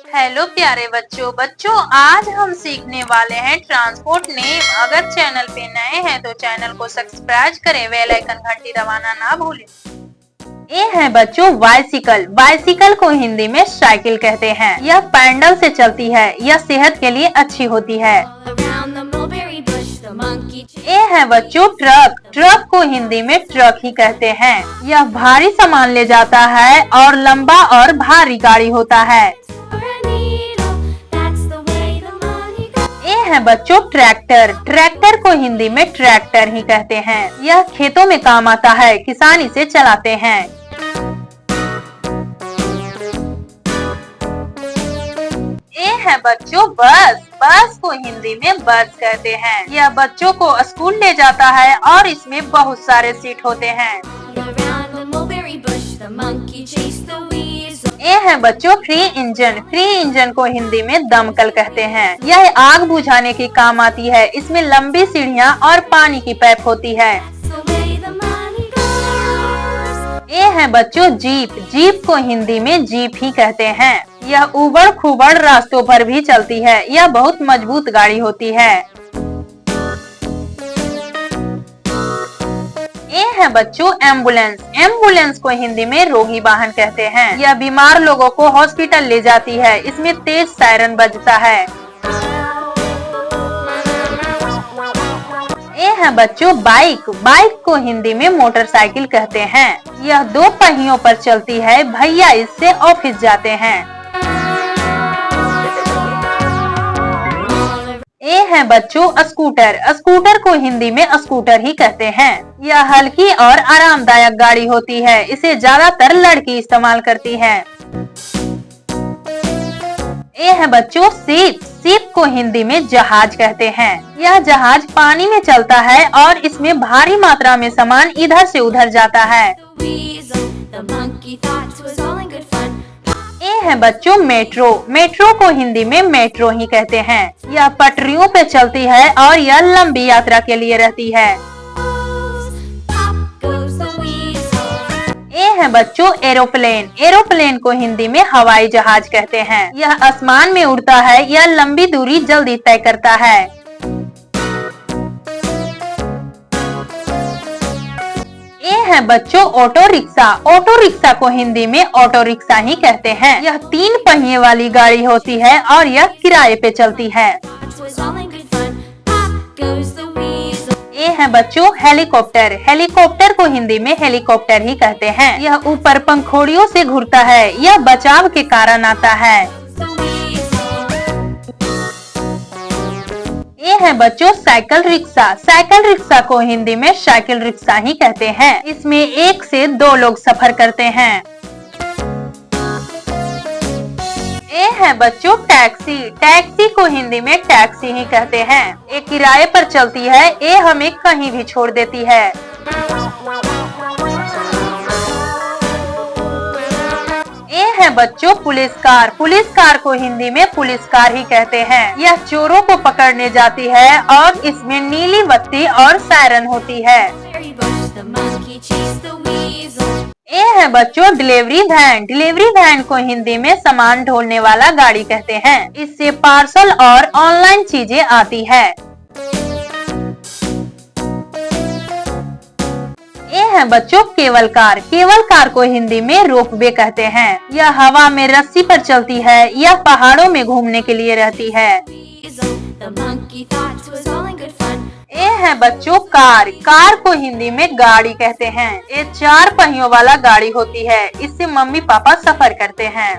Hello प्यारे बच्चों आज हम सीखने वाले हैं ट्रांसपोर्ट नेम। अगर चैनल पे नए हैं तो चैनल को सब्सक्राइब करें, बेल आइकन घंटी दबाना ना भूलें। ये है बच्चों बाइसिकल। बाइसिकल को हिंदी में साइकिल कहते हैं। यह पैडल से चलती है। यह सेहत के लिए अच्छी होती है। ये है बच्चों ट्रक। ट्रक को हिंदी में ट्रक ही कहते हैं। यह भारी सामान ले जाता है और लंबा और भारी गाड़ी होता है। ये है बच्चों ट्रैक्टर। ट्रैक्टर को हिंदी में ट्रैक्टर ही कहते हैं। यह खेतों में काम आता है, किसान इसे चलाते हैं। ये है बच्चों बस। बस को हिंदी में बस कहते हैं। यह बच्चों को स्कूल ले जाता है और इसमें बहुत सारे सीट होते हैं। ये है बच्चों फ्री इंजन। फ्री इंजन को हिंदी में दमकल कहते हैं। यह आग बुझाने के काम आती है। इसमें लंबी सीढ़ियाँ और पानी की पाइप होती है। ये है बच्चों जीप। जीप को हिंदी में जीप ही कहते हैं। यह उबड़ खुबड़ रास्तों पर भी चलती है। यह बहुत मजबूत गाड़ी होती है। ये है बच्चों एम्बुलेंस। एम्बुलेंस को हिंदी में रोगी वाहन कहते हैं। यह बीमार लोगों को हॉस्पिटल ले जाती है। इसमें तेज सायरन बजता है। ये है बच्चों बाइक। बाइक को हिंदी में मोटरसाइकिल कहते हैं। यह दो पहियों पर चलती है। भैया इससे ऑफिस जाते हैं। ये है बच्चों स्कूटर। स्कूटर को हिंदी में स्कूटर ही कहते हैं। यह हल्की और आरामदायक गाड़ी होती है। इसे ज्यादातर लड़की इस्तेमाल करती है। ये है बच्चों शिप। शिप को हिंदी में जहाज कहते हैं। यह जहाज पानी में चलता है और इसमें भारी मात्रा में सामान इधर से उधर जाता है। ये है बच्चों मेट्रो। मेट्रो को हिंदी में मेट्रो ही कहते हैं। यह पटरियों पे चलती है और यह लंबी यात्रा के लिए रहती है। ये है बच्चों एरोप्लेन। एरोप्लेन को हिंदी में हवाई जहाज कहते हैं। यह आसमान में उड़ता है। यह लंबी दूरी जल्दी तय करता है। ये है बच्चों ऑटो रिक्शा। ऑटो रिक्शा को हिंदी में ऑटो रिक्शा ही कहते हैं। यह 3 पहिए वाली गाड़ी होती है और यह किराए पे चलती है। ये है बच्चों हेलीकॉप्टर। हेलीकॉप्टर को हिंदी में हेलीकॉप्टर ही कहते हैं। यह ऊपर पंखुड़ियों से घूरता है। यह बचाव के कारण आता है। ये है बच्चों साइकिल रिक्शा। साइकिल रिक्शा को हिंदी में साइकिल रिक्शा ही कहते हैं। इसमें 1 से 2 लोग सफर करते हैं। ये है बच्चों टैक्सी। टैक्सी को हिंदी में टैक्सी ही कहते हैं। ये किराए पर चलती है। ये हमें कहीं भी छोड़ देती है। ये है बच्चों पुलिस कार। पुलिस कार को हिंदी में पुलिस कार ही कहते हैं। यह चोरों को पकड़ने जाती है और इसमें नीली बत्ती और सायरन होती है। ये है बच्चों डिलीवरी वैन। डिलीवरी वैन को हिंदी में सामान ढोने वाला गाड़ी कहते हैं। इससे पार्सल और ऑनलाइन चीजें आती है। ये है बच्चों केबल कार। केबल कार को हिंदी में रोपवे कहते हैं। यह हवा में रस्सी पर चलती है। यह पहाड़ों में घूमने के लिए रहती है। ये है बच्चों कार। कार को हिंदी में गाड़ी कहते हैं। ये 4 पहियों वाला गाड़ी होती है। इससे मम्मी पापा सफर करते हैं।